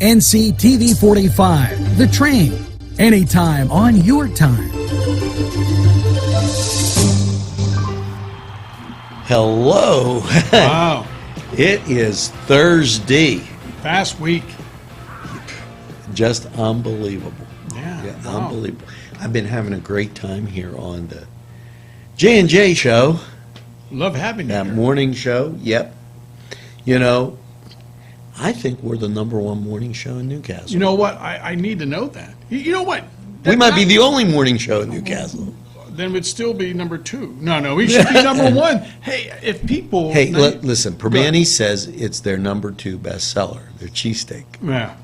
NCTV 45, The Train, anytime on your time. Hello. Wow. It is Thursday. Fast week. Just unbelievable. Yeah. Wow. Unbelievable. I've been having a great time here on the J&J show. Love having you That here. morning show. Yep. You know, I think we're the number one morning show in Newcastle. You know what? I need to know that. You know what? We might be the only morning show in Newcastle. Then we'd still be number 2. No, we should be number 1. Hey, if people... Hey, listen, Permane says it's their number 2 bestseller, their cheesesteak. Yeah.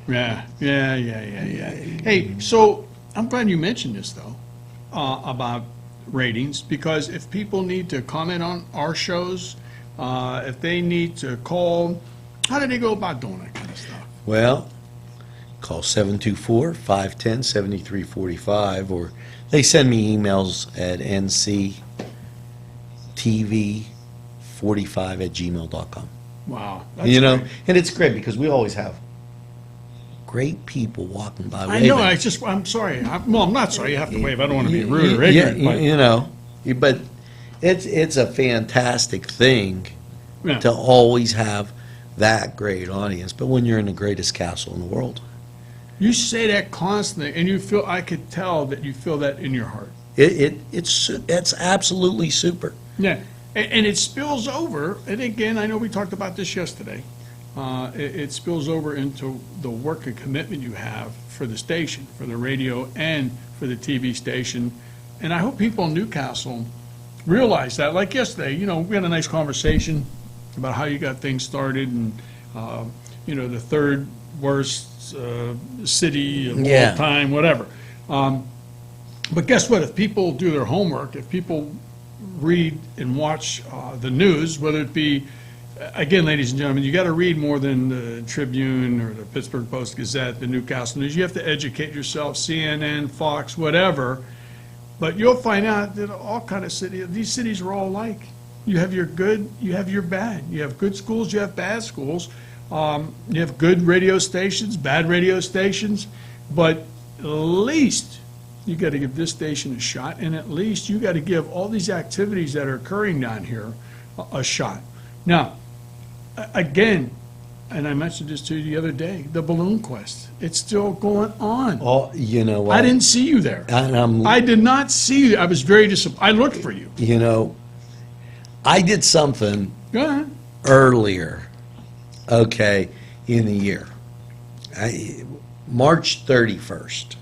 Hey, so I'm glad you mentioned this, though, about ratings, because if people need to comment on our shows, if they need to call, how do they go about doing that kind of stuff? Well, call 724-510-7345, or they send me emails at nctv45@gmail.com. Wow. That's You know, great. and it's great because we always have great people walking by. I know, waving. I'm sorry. I'm not sorry you have to wave. I don't want to be You- rude or you- ignorant, but... you know, but it's a fantastic thing Yeah. to always have that great audience. But when you're in the greatest castle in the world, You say that constantly, and I could tell that you feel that in your heart. it's absolutely super. Yeah, and it spills over, and again, I know we talked about this yesterday, it spills over into the work and commitment you have for the station, for the radio and for the TV station, and I hope people in Newcastle realize that. Like yesterday, we had a nice conversation about how you got things started, and, the third worst city of Yeah. all time, whatever. But guess what? If people do their homework, if people read and watch the news, whether it be, again, ladies and gentlemen, you got to read more than the Tribune or the Pittsburgh Post-Gazette, the Newcastle News. You have to educate yourself, CNN, Fox, whatever. But you'll find out that all kind of these cities are all alike. You have your good, you have your bad. You have good schools, you have bad schools. You have good radio stations, bad radio stations, but at least you got to give this station a shot, and at least you got to give all these activities that are occurring down here a shot. Now, again, and I mentioned this to you the other day, the Balloon Quest, it's still going on. Oh, you know what? I didn't see you there. And I did not see you. I was very disappointed. I looked for you. I did something Go ahead. earlier, okay, in the year. March 31st.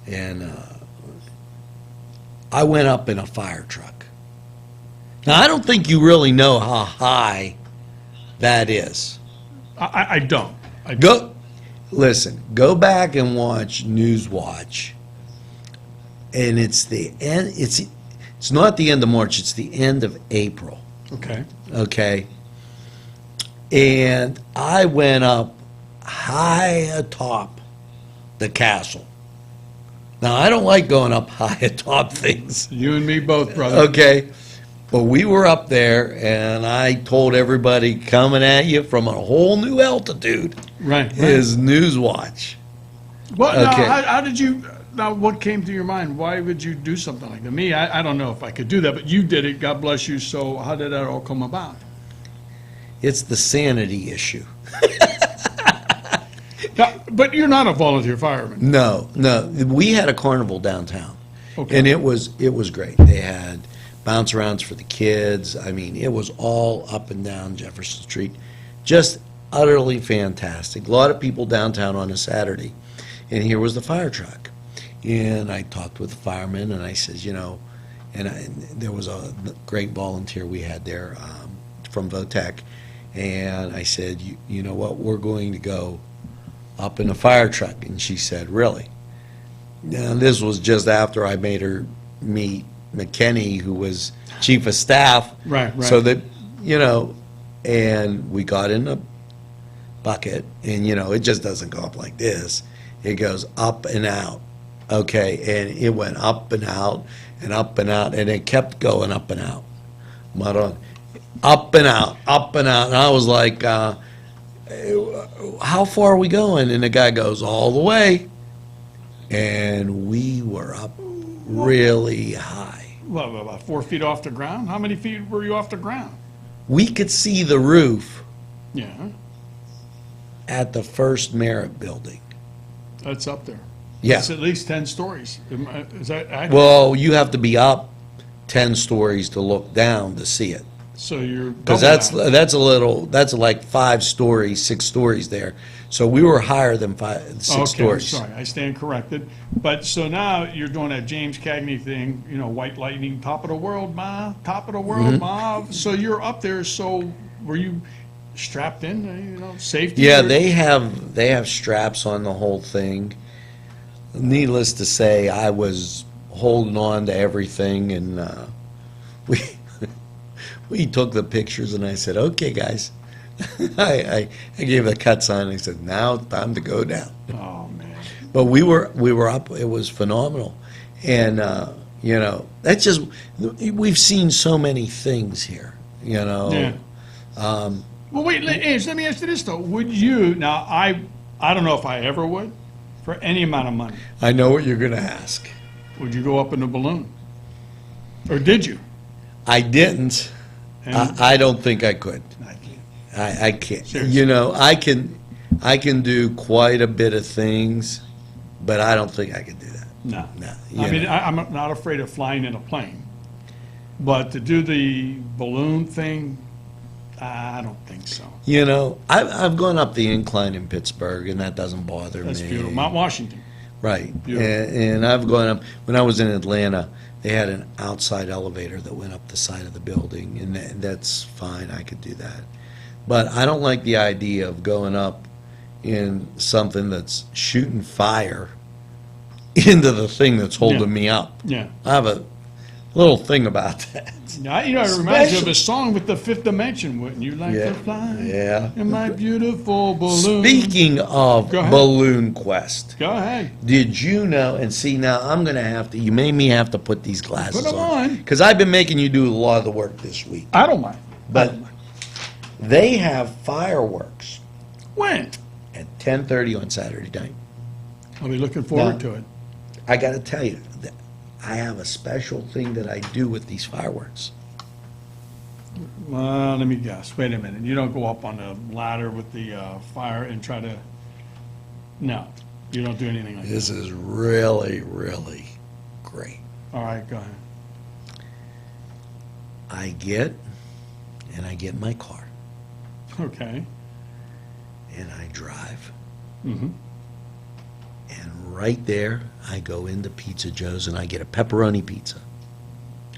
And I went up in a fire truck. Now, I don't think you really know how high that is. I don't. Listen, go back and watch Newswatch. And it's the end, it's not the end of March, it's the end of April. Okay. Okay? And I went up high atop the castle. Now, I don't like going up high atop things, You and me both, brother. okay? But we were up there, and I told everybody coming at you from a whole new altitude Right. is Newswatch. Well, now, Okay. how did you? Now, what came to your mind? Why would you do something like that? Me, I don't know if I could do that, but you did it. God bless you. So, how did that all come about? It's the sanity issue. Now, but you're not a volunteer fireman. No. We had a carnival downtown, Okay. and it was great. They had bounce arounds for the kids. I mean, it was all up and down Jefferson Street, just utterly fantastic. A lot of people downtown on a Saturday, and here was the fire truck. And I talked with the firemen, and I says, there was a great volunteer we had there from Votech, and I said, you know what, we're going to go up in a fire truck. And she said, really? And this was just after I made her meet McKinney, who was chief of staff. Right. So that, and we got in a bucket, and, it just doesn't go up like this. It goes up and out, okay? And it went up and out and up and out, and it kept going up and out. Up and out, up and out. And I was like, how far are we going? And the guy goes, all the way. And we were up really high. What, about 4 feet off the ground? How many feet were you off the ground? We could see the roof Yeah, at the First Merit building. that's up there. Yeah. It's at least 10 stories. Is that accurate? Well, you have to be up 10 stories to look down to see it. So you're Because double that. that's like 5 stories, 6 stories there. So we were higher than 6 Okay, I'm stories. sorry, I stand corrected. But, so now you're doing that James Cagney thing, White Lightning, top of the world, ma, top of the world, Mm-hmm. ma. So you're up there, so were you strapped in, safety? Yeah, or- they have straps on the whole thing. Needless to say, I was holding on to everything, and we we took the pictures, and I said, "Okay, guys." I gave a cut sign. And I said, "Now time to go down." Oh, man. But we were up. It was phenomenal, and that's just we've seen so many things here. Yeah. Well, wait, Ames, let me ask you this, though. Would you, now, I don't know if I ever would, for any amount of money, I know what you're going to ask. would you go up in a balloon? Or did you? I didn't. And- I don't think I could. I can't. I can't. Seriously. I can do quite a bit of things, but I don't think I could do that. No. No, I you mean, know. I'm not afraid of flying in a plane. But to do the balloon thing, I don't think so. I've gone up the incline in Pittsburgh, and that doesn't bother me. That's beautiful. Mount Washington. Right. Beautiful. And I've gone up, when I was in Atlanta, they had an outside elevator that went up the side of the building, and that's fine, I could do that. But I don't like the idea of going up in something that's shooting fire into the thing that's holding Yeah. me up. Yeah. I have a little thing about that. Now, it reminds you of Especially- a song with the Fifth Dimension. Wouldn't you like Yeah. to fly Yeah. in my beautiful balloon? Speaking of Go ahead. Balloon Quest, Go ahead. did you know, and see now I'm going to have to, you made me have to put these glasses Put 'em on. Because I've been making you do a lot of the work this week. I don't mind. But they have fireworks When? at 10:30 on Saturday night. I'll be looking forward No. to it. I got to tell you, that I have a special thing that I do with these fireworks. Let me guess. Wait a minute. You don't go up on the ladder with the fire and try to. No, you don't do anything like that. This is really, really great. All right, go ahead. I get in my car Okay. and I drive. Mm-hmm. And right there, I go into Pizza Joe's and I get a pepperoni pizza.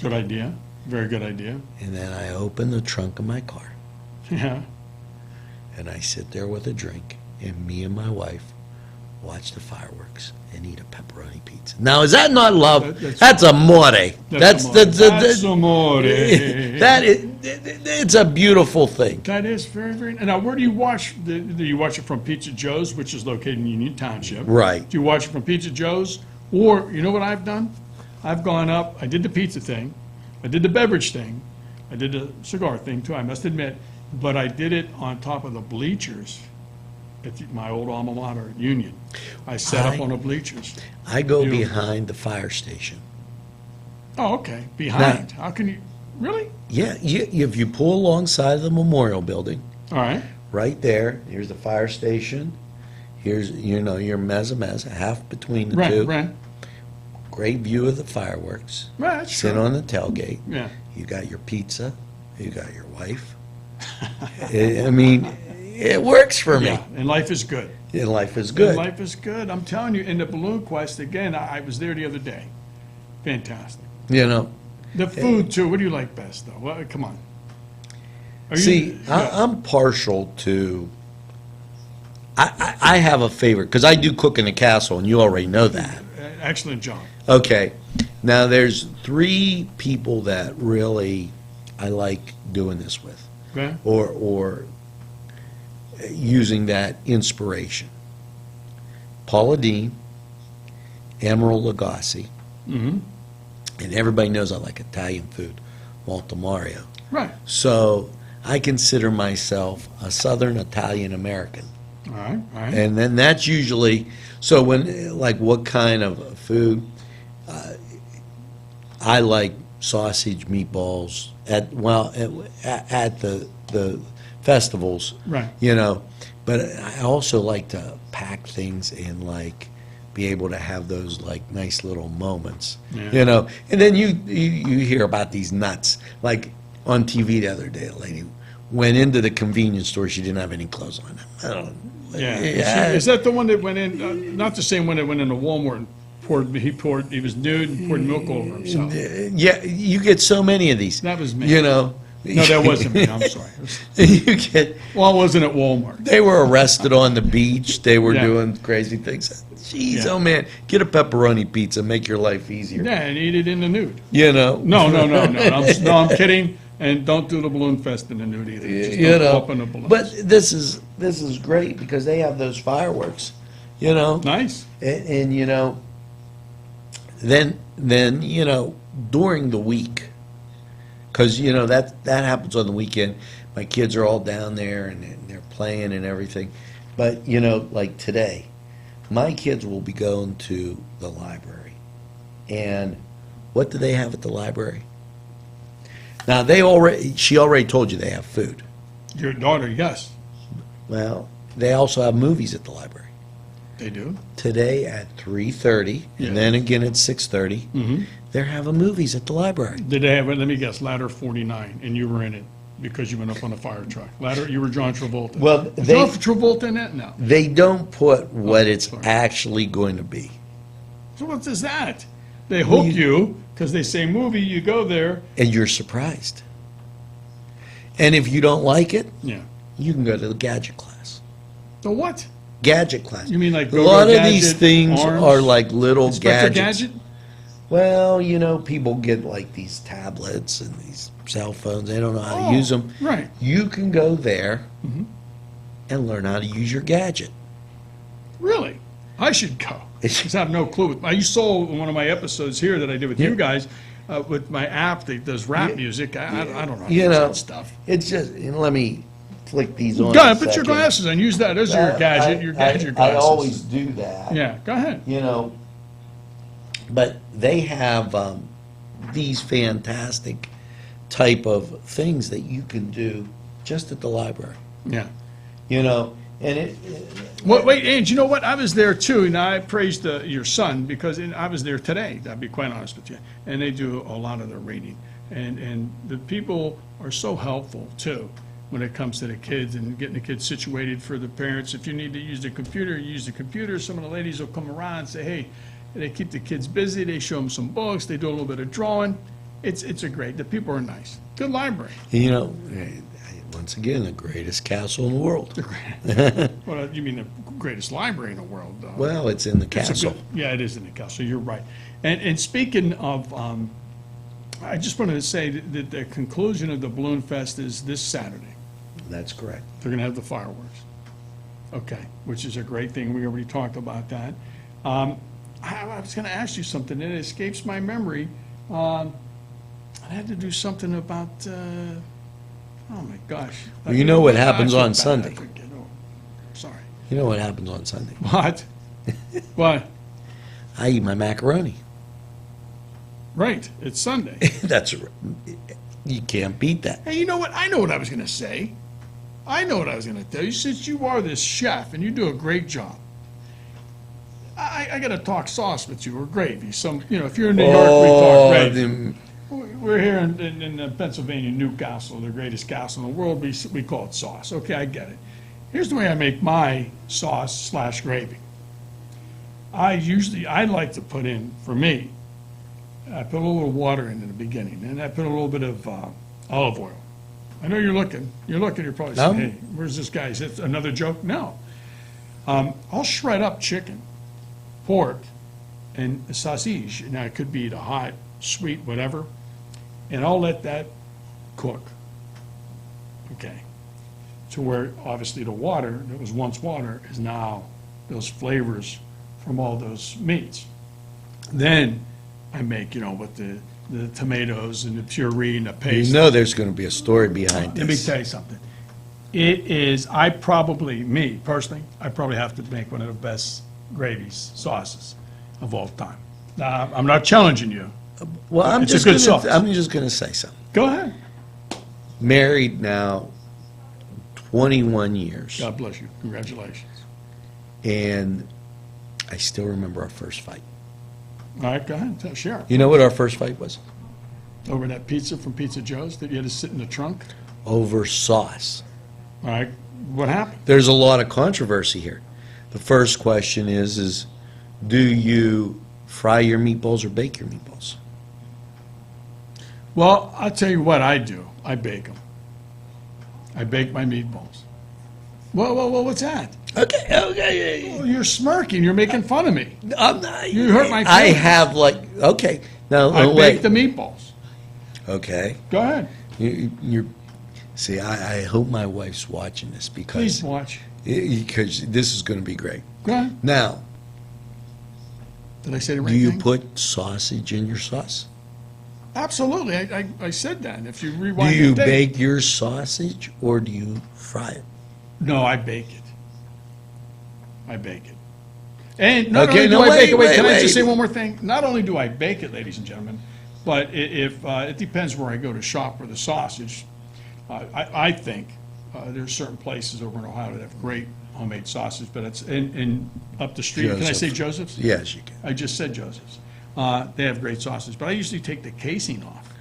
Good idea. Very good idea. And then I open the trunk of my car Yeah. and I sit there with a drink, and me and my wife watch the fireworks and eat a pepperoni pizza. Now, is that not love? That's amore. That's amore. that is, it's a beautiful thing. That is very, very. Now, where do you watch? Do you watch it from Pizza Joe's, which is located in Union Township? Right. Do you watch it from Pizza Joe's? Or, you know what I've done? I've gone up, I did the pizza thing, I did the beverage thing, I did the cigar thing too, I must admit, but I did it on top of the bleachers at my old alma mater, Union. I sat up on the bleachers. I go Beautiful. behind the fire station. Oh, okay, behind. How can you, really? Yeah, if you pull alongside the memorial building, All right, right there, here's the fire station. Here's, your mezza, half between the right, two. right. Great view of the fireworks. Right, that's Sit true. on the tailgate. Yeah. You got your pizza. You got your wife. I mean, it works for me. Yeah, and life is good. And life is And good. life is good. I'm telling you, in the Balloon Quest, again, I was there the other day. Fantastic. The food, too. What do you like best, though? Well, come on. Are See, I'm partial to. I have a favorite because I do cook in the castle, and you already know that. Excellent job. Okay, now there's 3 people that really I like doing this with, Okay? or using that inspiration. Paula Dean, Emerald Lagasse, Mm-hmm. and everybody knows I like Italian food, Malta Mario. Right. So I consider myself a Southern Italian American. All right, all right. And then that's usually, so when, like, what kind of food? I like sausage, meatballs at the festivals. Right. You know, but I also like to pack things in, like, be able to have those, like, nice little moments. Yeah. You know, and then you hear about these nuts. Like, on TV the other day, a lady went into the convenience store, she didn't have any clothes on. I don't know. Yeah. Yeah. Is that the one that went in, not the same one that went into Walmart and he was nude and poured milk over himself? Yeah, you get so many of these. That was me. You know. No, that wasn't me, I'm sorry. You get, Well, it wasn't at Walmart. they were arrested on the beach, they were Yeah. doing crazy things. Jeez, Yeah. oh man, get a pepperoni pizza, make your life easier. Yeah, and eat it in the nude. You know? No, I'm kidding, and don't do the balloon fest in the nude either. Just You don't go know, up in the balloons. but this is great because they have those fireworks, you know? Nice. And you know, then, you know, during the week, because, you know, that happens on the weekend. My kids are all down there and they're playing and everything. But, you know, like today, my kids will be going to the library. And what do they have at the library? Now, she already told you they have food. Your daughter, yes, Well, they also have movies at the library. they do. Today at 3:30, Yeah. and then again at 6:30, they're having movies at the library. Did they have, let me guess, ladder 49, and you were in it because you went up on a fire truck? Ladder, you were John Travolta. Well, Was they- John Travolta in that? No. They don't put what it's sorry. actually going to be. So what is that? They hook you because they say movie, you go there. And you're surprised. And if you don't like it, Yeah. you can go to the gadget class. The what? Gadget class. You mean like a Go-Go lot of these Gadget, things Arms? are like little Inspector gadgets. Gadget? Well, you know, people get like these tablets and these cell phones. They don't know how Oh, to use them. right. You can go there and learn how to use your gadget. Really? I should go. Because I have no clue. You saw one of my episodes here that I did with you guys with my app that does rap music. I don't know how to You use know, that stuff. it's just, you know, let me flick these on. Go a ahead, put your second. glasses on. Use that as your gadget, your gadget I glasses. always do that. Yeah, go ahead. You know, but they have these fantastic type of things that you can do just at the library. Yeah. You know, and it Wait, and you know what? I was there too, and I praised your son because I was there today, I'll be quite honest with you. And they do a lot of their reading. And the people are so helpful too when it comes to the kids and getting the kids situated for the parents. If you need to use the computer, you use the computer. Some of the ladies will come around and say, hey, they keep the kids busy. They show them some books. They do a little bit of drawing. It's a great, the people are nice. Good library. you know, once again, the greatest castle in the world. Well, you mean the greatest library in the world, though. Well, it's in the It's a castle. good- Yeah, it is in the castle, you're right. And speaking of, I just wanted to say that the conclusion of the Balloon Fest is this Saturday. That's correct. They're gonna have the fireworks. Okay, which is a great thing, we already talked about that. I was gonna ask you something, and it escapes my memory. I had to do something about, oh my gosh. Well, you know what I happens feel on bad, I Sunday. forget. Oh, Sorry. You know what happens on Sunday? What? What? I eat my macaroni. Right, it's Sunday. That's you can't beat that. Hey, you know what? I know what I was going to say. I know what I was going to tell you. Since you are this chef and you do a great job, I got to talk sauce with you or gravy. If you're in New York, we talk gravy. We're here in Pennsylvania, Newcastle, the greatest castle in the world. We call it sauce. Okay, I get it. Here's the way I make my sauce / gravy. I like to put in, for me, I put a little water in the beginning, and I put a little bit of olive oil. I know you're looking. You're probably saying, No. hey, where's this guy? Is it another joke? No. I'll shred up chicken, pork, and sausage. Now, it could be either hot, sweet, whatever, and I'll let that cook. Okay. To where, obviously, the water that was once water is now those flavors from all those meats. Then I make, with the the tomatoes and the puree and the You paste. know there's going to be a story behind Let me this. tell you something. It is, I probably, me personally, I probably have to make one of the best gravies, sauces of all time. Now, I'm not challenging you. Well, It's a good sauce. I'm just going to say something. Go ahead. Married now 21 years, God bless you. Congratulations. and I still remember our first fight. All right, go ahead. Share. You know what our first fight was? Over that pizza from Pizza Joe's that you had to sit in the trunk? Over sauce. All right, what happened? There's a lot of controversy here. The first question is do you fry your meatballs or bake your meatballs? Well, I'll tell you what I do. I bake them. I bake my meatballs. Whoa, what's that? Okay. Oh, you're smirking. You're making fun of me. I'm not, You hurt my I feelings. have okay. Now, I wait. bake the meatballs. Okay. Go ahead. See, I hope my wife's watching this Please because watch. this is going to be great. Go ahead. Now, Did I say the right do you thing? put sausage in your sauce? Absolutely. I said that. If you Do rewind you the tape. bake your sausage or do you fry it? No, I bake it. I bake it. And not Okay, only do no, I bake wait, it, wait, wait, can I wait. just say one more thing? Not only do I bake it, ladies and gentlemen, but if, it depends where I go to shop for the sausage. I think there's certain places over in Ohio that have great homemade sausage, but it's in up the street. Can I say Joseph's? Yes, you can. I just said Joseph's. They have great sausage, but I usually take the casing off.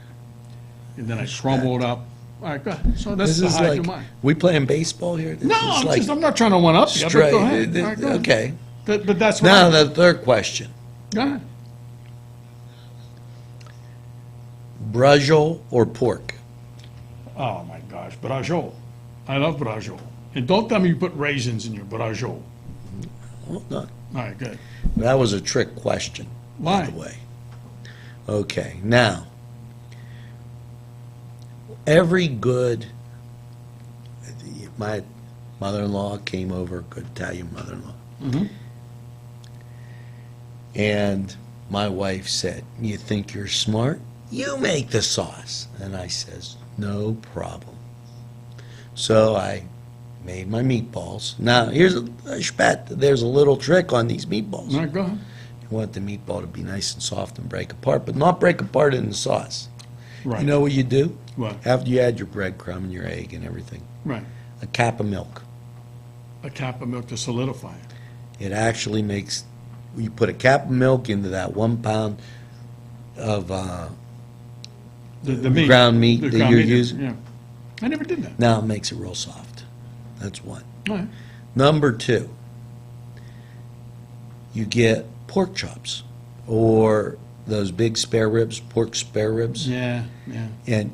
And then I crumble it up. All right, go ahead. So that's This is how I like, do mine. we playing baseball here? This No, is I'm, like I'm not trying to one up you, but straight. go ahead. All right, go ahead. Okay. But that's what Now, I, the third question. go ahead. Braciole or pork? Oh, my gosh, braciole. I love braciole. And don't tell me you put raisins in your braciole. Well, no, All right, good. that was a trick question, by Why? the way. Okay, now, every good, my mother-in-law came over, good Italian mother-in-law. Mhm. And my wife said, "You think you're smart? You make the sauce." And I says, "No problem." So I made my meatballs. Now, there's a little trick on these meatballs. All right, go ahead. You want the meatball to be nice and soft and break apart, but not break apart in the sauce. Right. You know what you do? What? After you add your breadcrumb and your egg and everything, Right. a cap of milk. A cap of milk to solidify it. It actually makes, you put a cap of milk into that 1 pound of, The meat. ground meat The that ground you're meat, using? Yeah. I never did that. now it makes it real soft. That's one. All right. Number two, you get pork chops or those big spare ribs, pork spare ribs. Yeah, yeah. And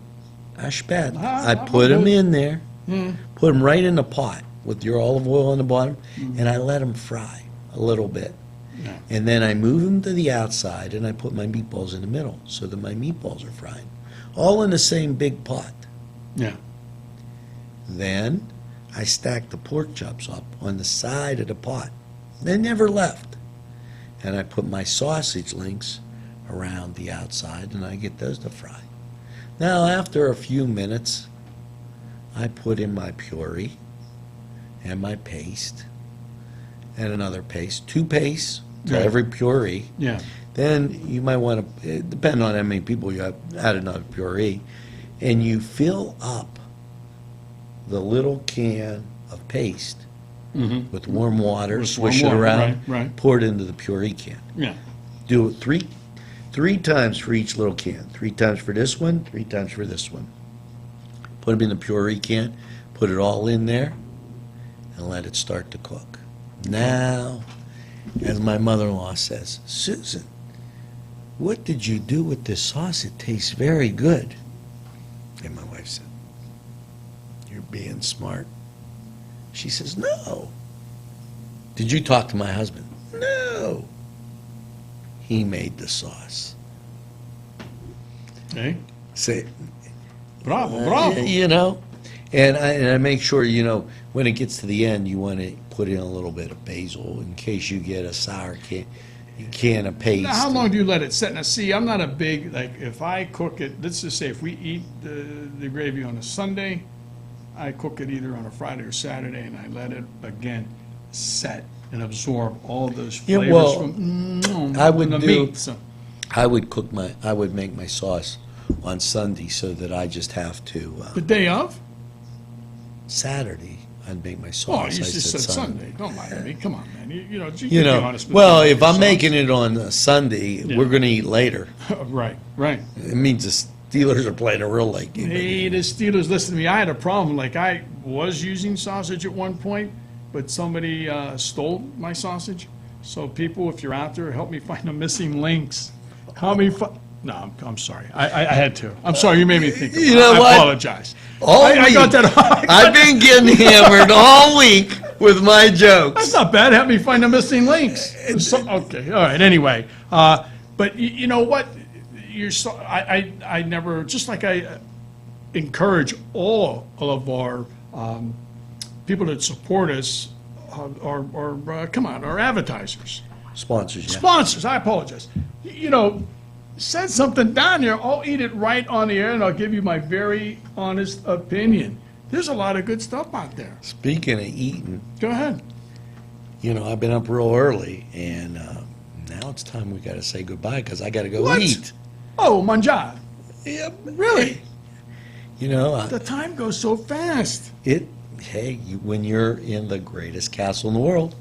ashpat, Ah, I I'm put them good. in there, Yeah. put them right in the pot with your olive oil on the bottom, Mm-hmm. and I let them fry a little bit. Yeah. And then I move them to the outside, and I put my meatballs in the middle so that my meatballs are fried. All in the same big pot. Yeah. Then I stack the pork chops up on the side of the pot. They never left. And I put my sausage links around the outside, and I get those to fry. Now, after a few minutes, I put in my puree and my paste and another paste. 2 pastes to Right. every puree. Yeah. Then you might want to, depending on how many people you have, add another puree, and you fill up the little can of paste Mm-hmm. with warm water, With swish warm it water, around, right. pour it into the puree can. Yeah. Do it three times for each little can. 3 times for this one, 3 times for this one. Put them in the puree can, put it all in there, and let it start to cook. Now, as my mother-in-law says, "Susan, what did you do with this sauce? It tastes very good." And my wife said, "You're being smart." She says, "No." "Did you talk to my husband?" "No." He made the sauce. Okay. Say, Bravo, bravo. you know, and I make sure, you know, when it gets to the end, you want to put in a little bit of basil in case you get a sour You can of paste. Now, how long do you let it set? Now, see, I'm not a big, like, if I cook it, let's just say if we eat the gravy on a Sunday, I cook it either on a Friday or Saturday, and I let it, again, set and absorb all of those Yeah, flavors well, from I would the do- meat. So, I would make my sauce on Sunday so that I just have to, the day of? Saturday, I'd make my Oh, sauce. you I just said Sunday. Sunday. Don't lie to me. Come on, man. You know, you You can be know, honest with well, me. if I'm Sauce. making it on a Sunday, we're gonna eat later. Right, right. It means the Steelers are playing a real late game. Hey, the Steelers, listen to me. I had a problem. Like, I was using sausage at one point, but somebody stole my sausage. So people, if you're out there, help me find the missing links. Help me No, I'm sorry. I had to. I'm sorry. You made me think. You know I what? apologize. All I week, got that. I've been getting hammered all week with my That's jokes. not bad. Help me find the missing links. Okay, all right. Anyway, but you know what? I never, just like I encourage all of our people that support us, our advertisers, Sponsors, yeah. sponsors. I apologize. You know, send something down there. I'll eat it right on the air, and I'll give you my very honest opinion. There's a lot of good stuff out there. Speaking of eating, Go ahead. you know, I've been up real early, and now it's time we got to say goodbye because I got to go What? eat. Oh, manjar. Yep. Really? You know, The time goes so fast. when you're in the greatest castle in the world,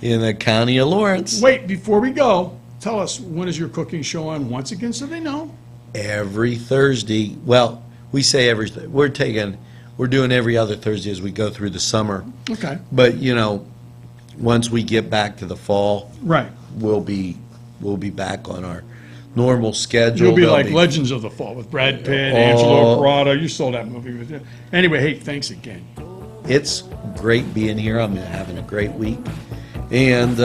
in the county of Lawrence, Wait, before we go, tell us, when is your cooking show on once again so they know? every Thursday, well, we say we're doing every other Thursday as we go through the summer. Okay. But, you know, once we get back to the fall, Right. we'll be back on our normal schedule. You'll be There'll like Legends of the Fall with Brad Pitt, Angelo Corrado. You saw that movie with you. Anyway, hey, thanks again. It's great being here. I'm having a great week. And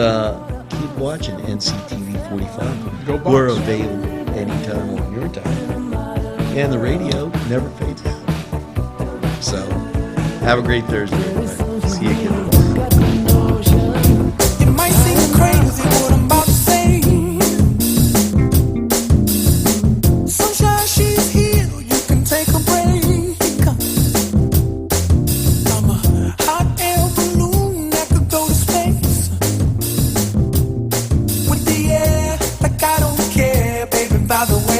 keep watching NCTV 45. Go Bucks. We're available anytime on your time. And the radio never fades out. So, have a great Thursday, everybody. See you again. It might seem crazy what I'm about to say. Sunshine, she's here, you can take a break. I'm a hot air balloon that could go to space. With the air, like I don't care, baby, by the way.